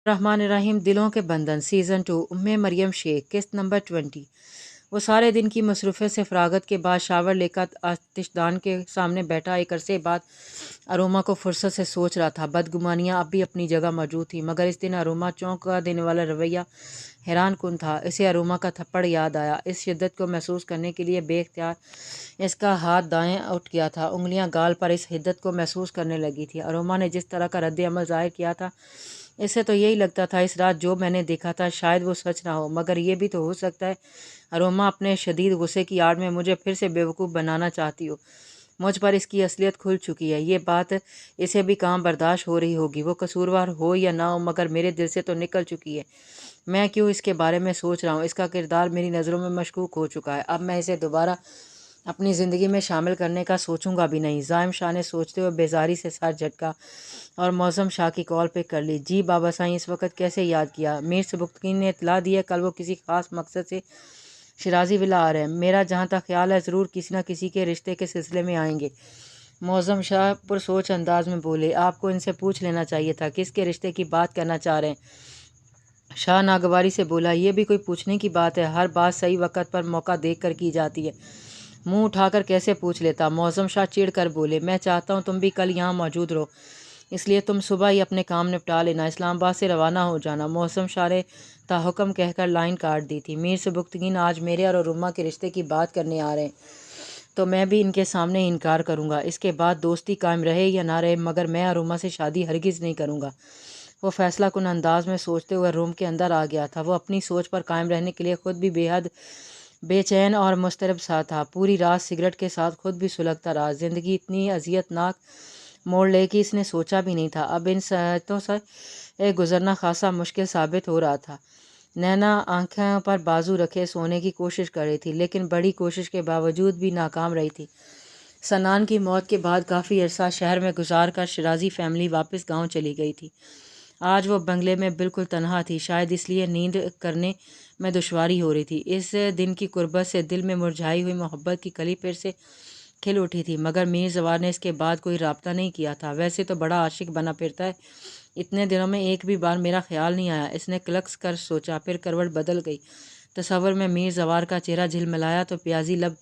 रहमान रहीम दिलों के बंधन सीज़न 2 उम्मे मरियम शेख किस्त नंबर 20। वो सारे दिन की मसरूफ़ियत से फ़रागत के बाद शावर लेकर आतिशदान के सामने बैठा एक अरसे बाद अरोमा को फुर्सत से सोच रहा था। बदगुमानियाँ अब भी अपनी जगह मौजूद थी, मगर इस दिन अरोमा चौंका देने वाला रवैया हैरान कुन था। इसे अरोमा का थप्पड़ याद आया। इस शिद्दत को महसूस करने के लिए बेख्तियार इसका हाथ दाएं उठ गया था। उंगलियां गाल पर इस हिद्दत को महसूस करने लगी थी। अरोमा ने जिस तरह का रद्द अमल ज़ाहिर किया था, इससे तो यही लगता था इस रात जो मैंने देखा था शायद वो सच ना हो, मगर ये भी तो हो सकता है अरोमा अपने शदीद गुस्से की आड़ में मुझे फिर से बेवकूफ़ बनाना चाहती हो। मुझ पर इसकी असलियत खुल चुकी है। ये बात इसे भी काम बर्दाश्त हो रही होगी, वो कसूरवार हो या ना हो, मगर मेरे दिल से तो निकल चुकी है। मैं क्यों इसके बारे में सोच रहा हूँ? इसका किरदार मेरी नज़रों में मशकूक हो चुका है। अब मैं इसे दोबारा अपनी ज़िंदगी में शामिल करने का सोचूंगा भी नहीं। ज़ाहिम शाह ने सोचते हुए बेजारी से सर झटका और मौसम शाह की कॉल पे कर ली। जी बाबा साईं, इस वक्त कैसे याद किया? मीर सबुक्तगीन ने इतला दी है कल वो किसी खास मकसद से शिराजी विला आ रहे हैं। मेरा जहाँ तक ख्याल है ज़रूर किसी न किसी के रिश्ते के सिलसिले में आएंगे। मौसम शाह पुरसोच अंदाज में बोले, आपको इनसे पूछ लेना चाहिए था किसके रिश्ते की बात करना चाह रहे हैं। शाह नागवारी से बोला, ये भी कोई पूछने की बात है? हर बात सही वक्त पर मौका देख कर की जाती है। मुंह उठाकर कैसे पूछ लेता? मौसम शाह चिढ़ कर बोले, मैं चाहता हूँ तुम भी कल यहाँ मौजूद रहो, इसलिए तुम सुबह ही अपने काम निपटा लेना, इस्लामाबाद से रवाना हो जाना। मौसम शाह ने ताहुक्म कहकर लाइन काट दी थी। मीर सबुक्तगीन आज मेरे और अरुमा के रिश्ते की बात करने आ रहे हैं, तो मैं भी इनके सामने इनकार करूँगा। इसके बाद दोस्ती कायम रहे या ना रहे, मगर मैं अरुमा से शादी हरगिज़ नहीं करूँगा। वो फैसला कुन अंदाज में सोचते हुए रूम के अंदर आ गया था। वो अपनी सोच पर कायम रहने के लिए खुद भी बेहद बेचैन और मुस्तरब सा था। पूरी रात सिगरेट के साथ खुद भी सुलगता रहा। ज़िंदगी इतनी अजियतनाक मोड़ ले कि इसने सोचा भी नहीं था। अब इन सहतों से गुजरना खासा मुश्किल साबित हो रहा था। नैना आंखें पर बाजू रखे सोने की कोशिश कर रही थी, लेकिन बड़ी कोशिश के बावजूद भी नाकाम रही थी। सनान की मौत के बाद काफ़ी अरसा शहर में गुजार कर शिराजी फैमिली वापस गांव चली गई थी। आज वो बंगले में बिल्कुल तनहा थी, शायद इसलिए नींद करने में दुश्वारी हो रही थी। इस दिन की कुर्बत से दिल में मुरझाई हुई मोहब्बत की कली फिर से खिल उठी थी, मगर मीर जवार ने इसके बाद कोई राब्ता नहीं किया था। वैसे तो बड़ा आशिक बना फिरता है, इतने दिनों में एक भी बार मेरा ख्याल नहीं आया। इसने क्लक्स कर सोचा, फिर करवट बदल गई। तसव्वुर में मीर जवार का चेहरा झिलमिलाया तो प्याजी लब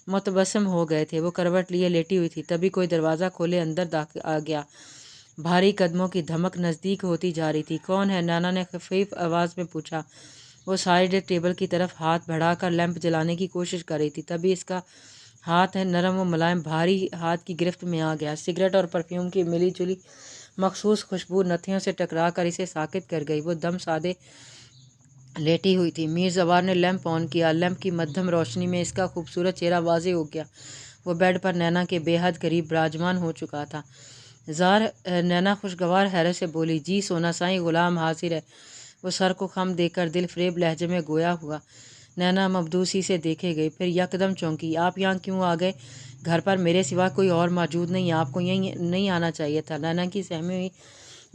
मुतबस्सम हो गए थे। वो करवट लिए लेटी हुई थी, तभी कोई दरवाज़ा खोले अंदर आ गया। भारी कदमों की धमक नज़दीक होती जा रही थी। कौन है? नाना ने खफीफ आवाज़ में पूछा। वो साइड टेबल की तरफ हाथ बढ़ाकर लैंप जलाने की कोशिश कर रही थी, तभी इसका हाथ नरम व मुलायम भारी हाथ की गिरफ्त में आ गया। सिगरेट और परफ्यूम की मिली जुली मखसूस खुशबू नथियों से टकरा कर इसे साकित कर गई। वो दम सादे लेटी हुई थी। मीर जवार ने लैंप ऑन किया। लैंप की मध्यम रोशनी में इसका खूबसूरत चेहरा वाज़ेह हो गया। वो बेड पर नैना के बेहद करीब विराजमान हो चुका था। ज़ार नैना खुशगवार हैरत से बोली, जी सोना साईं, ग़ुलाम हाजिर है। वो सर को खम देकर दिल फरेब लहजे में गोया हुआ। नैना मबदूसी से देखे गई, फिर यकदम चौंकी। आप यहाँ क्यों आ गए? घर पर मेरे सिवा कोई और मौजूद नहीं है, आपको यहीं नहीं आना चाहिए था। नैना की सहमी हुई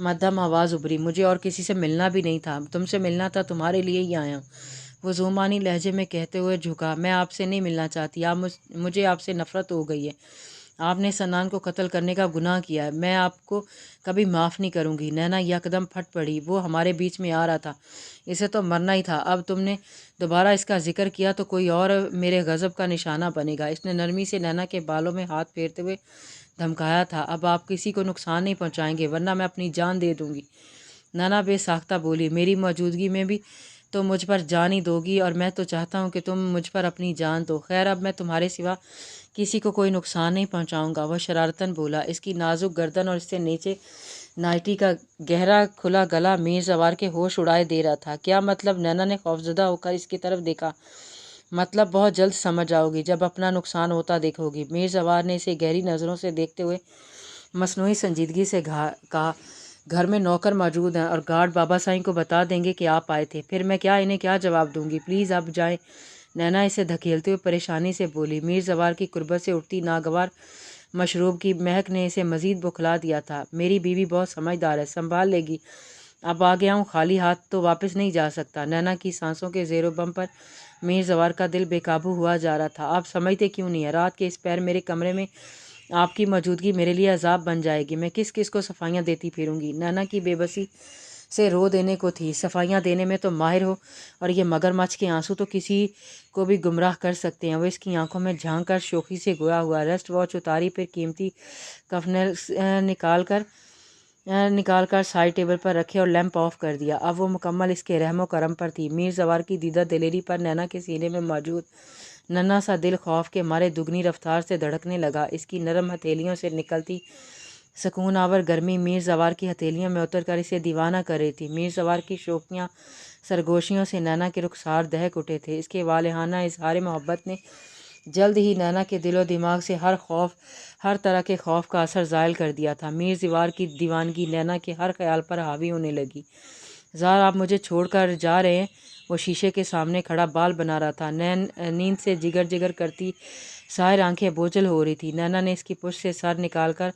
मध्यम आवाज़ उभरी, मुझे और किसी से मिलना भी नहीं था, तुमसे मिलना था, तुम्हारे लिए ही आया हूँ। वो ज़ुमानी लहजे में कहते हुए झुका, मैं आपसे नहीं मिलना चाहती, मुझे आपसे नफ़रत हो गई है। आपने सनान को कत्ल करने का गुनाह किया है, मैं आपको कभी माफ़ नहीं करूँगी। नैना यकदम फट पड़ी, वो हमारे बीच में आ रहा था, इसे तो मरना ही था। अब तुमने दोबारा इसका जिक्र किया तो कोई और मेरे गज़ब का निशाना बनेगा। इसने नरमी से नैना के बालों में हाथ फेरते हुए धमकाया था, अब आप किसी को नुकसान नहीं पहुँचाएंगे वरना मैं अपनी जान दे दूँगी। नैना बेसाख्ता बोली, मेरी मौजूदगी में भी तो मुझ पर जान ही दोगी, और मैं तो चाहता हूँ कि तुम मुझ पर अपनी जान दो। खैर, अब मैं तुम्हारे सिवा किसी को कोई नुकसान नहीं पहुँचाऊँगा, वह शरारतन बोला। इसकी नाजुक गर्दन और इससे नीचे नाइटी का गहरा खुला गला मीर सवार के होश उड़ाए दे रहा था। क्या मतलब? नैना ने खौफजदा होकर इसकी तरफ देखा। मतलब बहुत जल्द समझ आओगी, जब अपना नुकसान होता देखोगी। मीर सवार ने इसे गहरी नज़रों से देखते हुए मसनूई संजीदगी से कहा, घर में नौकर मौजूद हैं और गार्ड बाबा साईं को बता देंगे कि आप आए थे, फिर मैं इन्हें क्या जवाब दूंगी? प्लीज़ अब जाएं। नैना इसे धकेलते हुए परेशानी से बोली। मीर सवार की कुर्बत से उठती नागवार मशरूब की महक ने इसे मज़ीद बुखला दिया था। मेरी बीवी बहुत समझदार है, संभाल लेगी। अब आ गया हूँ, खाली हाथ तो वापस नहीं जा सकता। नैना की सांसों के ज़ेरो बम पर मीर सवार का दिल बेकाबू हुआ जा रहा था। आप समझते क्यों नहीं है? रात के इस पैर मेरे कमरे में आपकी मौजूदगी मेरे लिए अजाब बन जाएगी। मैं किस किस को सफाइयाँ देती फिरूंगी? नैना की बेबसी से रो देने को थी। सफाइयाँ देने में तो माहिर हो, और ये मगरमच्छ के आंसू तो किसी को भी गुमराह कर सकते हैं। वो इसकी आंखों में झांक कर शोखी से गोया हुआ। रेस्ट वॉच उतारी, फिर कीमती कफनेल निकाल कर साइड टेबल पर रखे और लैंप ऑफ कर दिया। अब वो मुकम्मल इसके रहमो करम पर थी। मीर जवार की दीदा दिलेरी पर नैना के सीने में मौजूद नन्हा सा दिल खौफ के मारे दुगनी रफ्तार से धड़कने लगा। इसकी नरम हथेलियों से निकलती सुकून आवर गर्मी मीर जवार की हथेलियों में उतर कर इसे दीवाना कर रही थी। मीर जवार की शोखियाँ सरगोशियों से नैना के रुखसार दहक उठे थे। इसके वालिहाना इजहार मोहब्बत ने जल्द ही नैना के दिलो दिमाग से हर तरह के खौफ का असर ज़ायल कर दिया था। मीर जवार की दीवानगी नैना के हर ख्याल पर हावी होने लगी। ज़ार, आप मुझे छोड़कर जा रहे हैं? वो शीशे के सामने खड़ा बाल बना रहा था। नींद से जिगर जिगर करती साहिर आंखें बोझल हो रही थी। नैना ने इसकी पुश्त से सर निकाल कर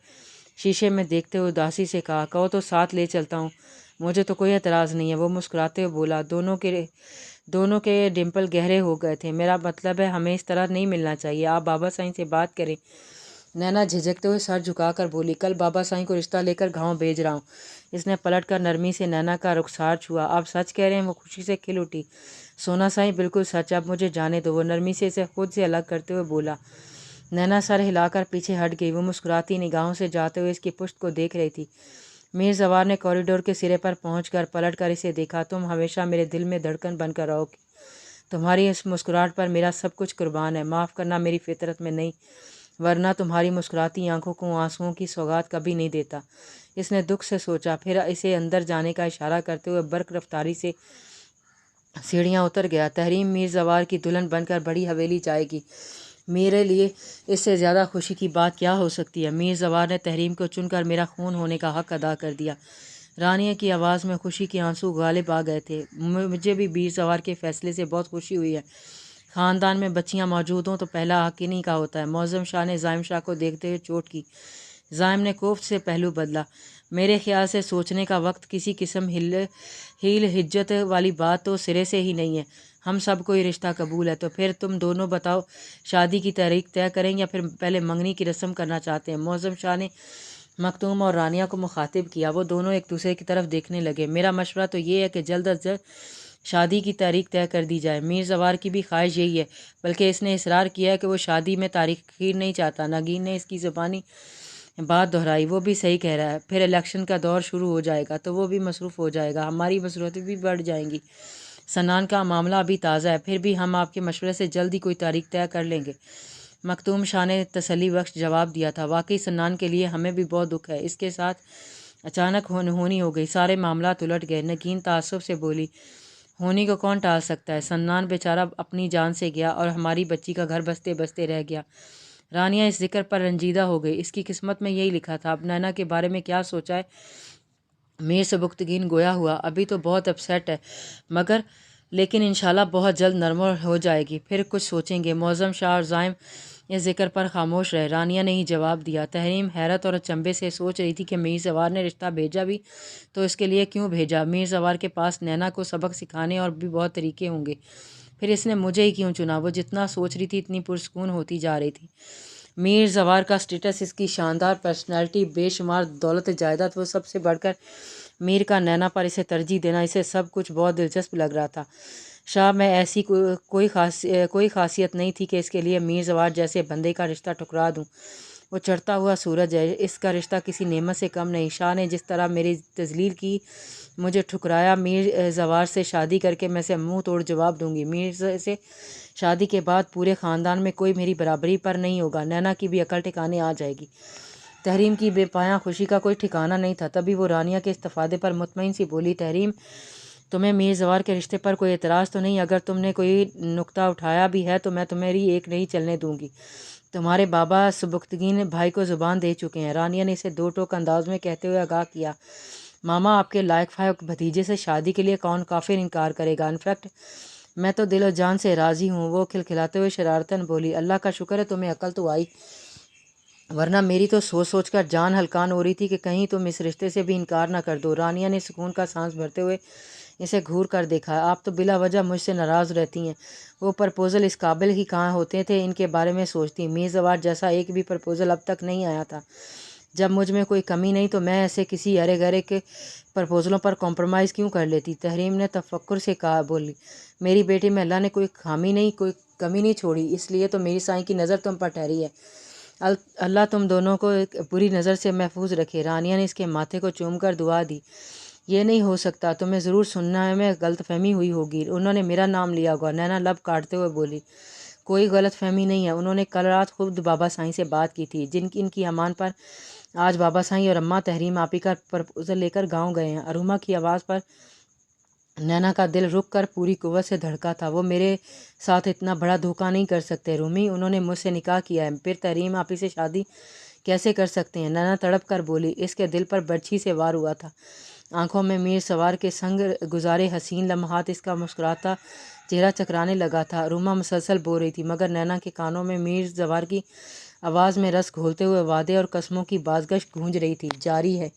शीशे में देखते हुए उदासी से कहा, कहो तो साथ ले चलता हूँ, मुझे तो कोई एतराज़ नहीं है। वो मुस्कुराते हुए बोला, दोनों के डिम्पल गहरे हो गए थे। मेरा मतलब है, हमें इस तरह नहीं मिलना चाहिए। आप बाबा साईं से बात करें। नैना झिझकते हुए सर झुकाकर बोली, कल बाबा साईं को रिश्ता लेकर गाँव भेज रहा हूँ। इसने पलट कर नरमी से नैना का रुखसार छुआ। आप सच कह रहे हैं? वो खुशी से खिल उठी। सोना साईं, बिल्कुल सच, अब मुझे जाने दो। वो नरमी से इसे खुद से अलग करते हुए बोला। नैना सर हिलाकर पीछे हट गई। वो मुस्कुराती निगाहों से जाते हुए इसकी पुश्त को देख रही थी। मीर जवार ने कॉरिडोर के सिरे पर पहुंचकर पलट कर इसे देखा। तुम हमेशा मेरे दिल में धड़कन बनकर रहोगी। तुम्हारी इस मुस्कुराहट पर मेरा सब कुछ कुर्बान है। माफ़ करना, मेरी फितरत में नहीं, वरना तुम्हारी मुस्कुराती आंखों को आंसुओं की सौगात कभी नहीं देता। इसने दुख से सोचा, फिर इसे अंदर जाने का इशारा करते हुए बर्क रफ्तारी से सीढ़ियाँ उतर गया। तहरीम मीर जवार की दुल्हन बनकर बड़ी हवेली जाएगी। मेरे लिए इससे ज़्यादा खुशी की बात क्या हो सकती है? मीर जवार ने तहरीम को चुनकर मेरा खून होने का हक अदा कर दिया। रानिया की आवाज़ में खुशी के आंसू गालिब आ गए थे। मुझे भी मीर जवार के फैसले से बहुत खुशी हुई है। ख़ानदान में बच्चियां मौजूद हों तो पहला हक इन्हीं का होता है। मौज़म शाह ने ज़ाइम शाह को देखते हुए चोट की। ज़ाइम ने कोफ्त से पहलू बदला। मेरे ख्याल से सोचने का वक्त किसी किस्म हील हिज्जत वाली बात तो सिरे से ही नहीं है। हम सब को ये रिश्ता कबूल है। तो फिर तुम दोनों बताओ, शादी की तारीख तय करें या फिर पहले मंगनी की रस्म करना चाहते हैं? मौज़म शाह ने मखतूम और रानिया को मुखातिब किया। वो दोनों एक दूसरे की तरफ देखने लगे। मेरा मशवरा तो ये है कि जल्द अज जल्द शादी की तारीख तय कर दी जाए। मीर जवार की भी ख्वाहिश यही है, बल्कि इसने इसरार किया है कि वो शादी में तारीख नहीं चाहता। नगीन ने इसकी ज़बानी बात दोहराई। वो भी सही कह रहा है। फिर इलेक्शन का दौर शुरू हो जाएगा तो वो भी मसरूफ़ हो जाएगा, हमारी मसरूफियत भी बढ़ जाएंगी। सन्नान का मामला अभी ताज़ा है, फिर भी हम आपके मशवरे से जल्द ही कोई तारीख तय कर लेंगे। मखतूम शाह ने तसल्ली बख्श जवाब दिया था। वाकई सन्नान के लिए हमें भी बहुत दुख है। इसके साथ अचानक होनी हो गई। सारे मामला उलट गए। नगीन तासुब से बोली, होनी को कौन टाल सकता है? सन्नान बेचारा अपनी जान से गया और हमारी बच्ची का घर बसते बसते रह गया। रानिया इस जिक्र पर रंजीदा हो गई। इसकी किस्मत में यही लिखा था। अब नैना के बारे में क्या सोचा है? मीर सबुख्तगीन गोया हुआ। अभी तो बहुत अपसेट है, लेकिन इंशाल्लाह बहुत जल्द नरम हो जाएगी, फिर कुछ सोचेंगे। मौज़म शाह और ज़ाइम इस जिक्र पर खामोश रहे। रानिया ने ही जवाब दिया। तहरीम हैरत और अचंभे से सोच रही थी कि मीर जवार ने रिश्ता भेजा भी तो इसके लिए क्यों भेजा? मीर जवार के पास नैना को सबक सिखाने और भी बहुत तरीके होंगे, फिर इसने मुझे ही क्यों चुना? वो जितना सोच रही थी इतनी पुरसकून होती जा रही थी। मीर जवार का स्टेटस, इसकी शानदार पर्सनैलिटी, बेशुमार दौलत जायदाद, वो सबसे बढ़कर मीर का नैना पर इसे तरजीह देना, इसे सब कुछ बहुत दिलचस्प लग रहा था। शाह में ऐसी कोई खासियत नहीं थी कि इसके लिए मीर जवार जैसे बंदे का रिश्ता ठुकरा दूं। वो चढ़ता हुआ सूरज है, इसका रिश्ता किसी नेमत से कम नहीं। शाह ने जिस तरह मेरी तजलील की, मुझे ठुकराया। मीर जवार से शादी करके मैं से मुंह तोड़ जवाब दूंगी। मीर से शादी के बाद पूरे ख़ानदान में कोई मेरी बराबरी पर नहीं होगा। नैना की भी अकल ठिकाने आ जाएगी। तहरीम की बेपाया खुशी का कोई ठिकाना नहीं था। तभी वो रानिया के इस्तीफादे पर मुतमईन सी बोली, तहरीम, तुम्हें मीर जवार के रिश्ते पर कोई एतराज़ तो नहीं? अगर तुमने कोई नुक्ता उठाया भी है तो मैं तुम्हारी एक नहीं चलने दूंगी। तुम्हारे बाबा सुबुख्तगीन भाई को ज़ुबान दे चुके हैं। रानिया ने इसे दो टोक अंदाज में कहते हुए आगाह किया। मामा, आपके लायक फायक भतीजे से शादी के लिए कौन काफिर इनकार करेगा? इनफैक्ट मैं तो दिलो जान से राज़ी हूँ। वो खिलखिलाते हुए शरारतन बोली, अल्लाह का शुक्र है तुम्हें अकल तो आई, वरना मेरी तो सोच सोच कर जान हलकान हो रही थी कि कहीं तुम इस रिश्ते से भी इनकार ना कर दो। रानिया ने सुकून का सांस भरते हुए इसे घूर कर देखा। आप तो बिला वजह मुझसे नाराज़ रहती हैं। वो प्रपोज़ल इस काबिल ही कहाँ होते थे इनके बारे में सोचती। मीर जवार जैसा एक भी प्रपोज़ल अब तक नहीं आया था। جب مجھ میں کوئی کمی نہیں تو میں ایسے کسی ارے گرے کے پرپوزلوں پر کمپرومائز کیوں کر لیتی؟ تحریم نے تفکر سے کہا، بولی، میری بیٹی میں اللہ نے کوئی خامی نہیں، کوئی کمی نہیں چھوڑی، اس لیے تو میری سائیں کی نظر تم پر ٹھہری ہے۔ اللہ تم دونوں کو ایک بری نظر سے محفوظ رکھے۔ رانیہ نے اس کے ماتھے کو چوم کر دعا دی۔ یہ نہیں ہو سکتا، تمہیں ضرور سننا میں غلط فہمی ہوئی ہوگی، انہوں نے میرا نام لیا ہوگا۔ نینا لب کاٹتے ہوئے بولی، کوئی غلط فہمی نہیں ہے، انہوں نے کل رات خود بابا سائیں سے بات کی تھی، ان کی امان پر آج بابا سائیں اور اماں تحریم آپی کا پرپوزل لے کر گاؤں گئے ہیں۔ اروما کی آواز پر نینا کا دل رک کر پوری قوت سے دھڑکا تھا۔ وہ میرے ساتھ اتنا بڑا دھوکہ نہیں کر سکتے رومی، انہوں نے مجھ سے نکاح کیا ہے، پھر تحریم آپی سے شادی کیسے کر سکتے ہیں؟ نینا تڑپ کر بولی، اس کے دل پر برچھی سے وار ہوا تھا، آنکھوں میں میر سوار کے سنگ گزارے حسین لمحات، اس کا مسکراتا چہرہ چکرانے لگا تھا۔ اروما مسلسل بول رہی تھی، مگر نینا کے کانوں میں میر سوار کی آواز میں رس گھولتے ہوئے وعدے اور قسموں کی بازگشت گونج رہی تھی۔ جاری ہے۔